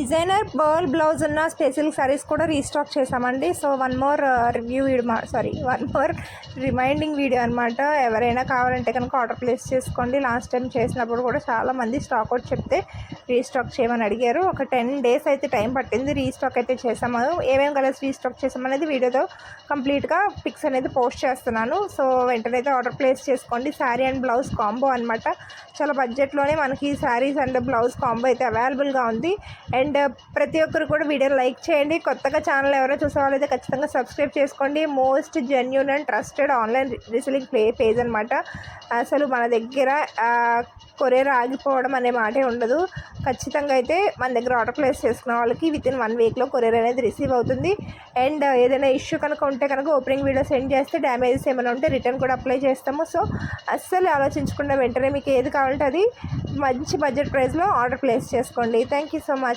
Designer pearl blouse ఉన్న special saris కూడా restock చేసామండి. So one more reminding video అనమాట. ఎవరైనా కావాలంటే కనుక ఆర్డర్ ప్లేస్ చేసుకోండి. లాస్ట్ టైం చేసినప్పుడు కూడా చాలామంది స్టాక్ అవుట్ చెప్తే రీస్టాక్ చేయమని అడిగారు. ఒక 10 days అయితే టైం పట్టింది. రీస్టాక్ అయితే చేసాము. ఏమేమి కలర్స్ రీస్టాక్ చేసామనేది వీడియోతో కంప్లీట్గా పిక్స్ అనేది పోస్ట్ చేస్తున్నాను. సో వెంటనే అయితే ఆర్డర్ ప్లేస్ చేసుకోండి. శారీ అండ్ బ్లౌజ్ కాంబో అనమాట. చాలా బడ్జెట్లోనే మనకి శారీస్ అండ్ బ్లౌజ్ కాంబో అయితే అవైలబుల్గా ఉంది. అండ్ ప్రతి ఒక్కరు కూడా వీడియో లైక్ చేయండి. కొత్తగా ఛానల్ ఎవరైనా చూసే వాళ్ళైతే ఖచ్చితంగా సబ్స్క్రైబ్ చేసుకోండి. Most genuine and trusted online reselling page అనమాట. అసలు మన దగ్గర కొరియర్ ఆగిపోవడం అనే మాటే ఉండదు. ఖచ్చితంగా అయితే మన దగ్గర ఆర్డర్ ప్లేస్ చేసుకున్న వాళ్ళకి వితిన్ 1 weekలో కొరియర్ అనేది రిసీవ్ అవుతుంది. అండ్ ఏదైనా ఇష్యూ కనుక ఉంటే కనుక ఓపెనింగ్ వీడియో సెండ్ చేస్తే డ్యామేజెస్ ఏమైనా ఉంటే రిటర్న్ కూడా అప్లై చేస్తాము. సో అస్సలు ఆలోచించకుండా వెంటనే మీకు ఏది కావాలంటే అది మంచి బడ్జెట్ ప్రైస్లో ఆర్డర్ ప్లేస్ చేసుకోండి. Thank you so much.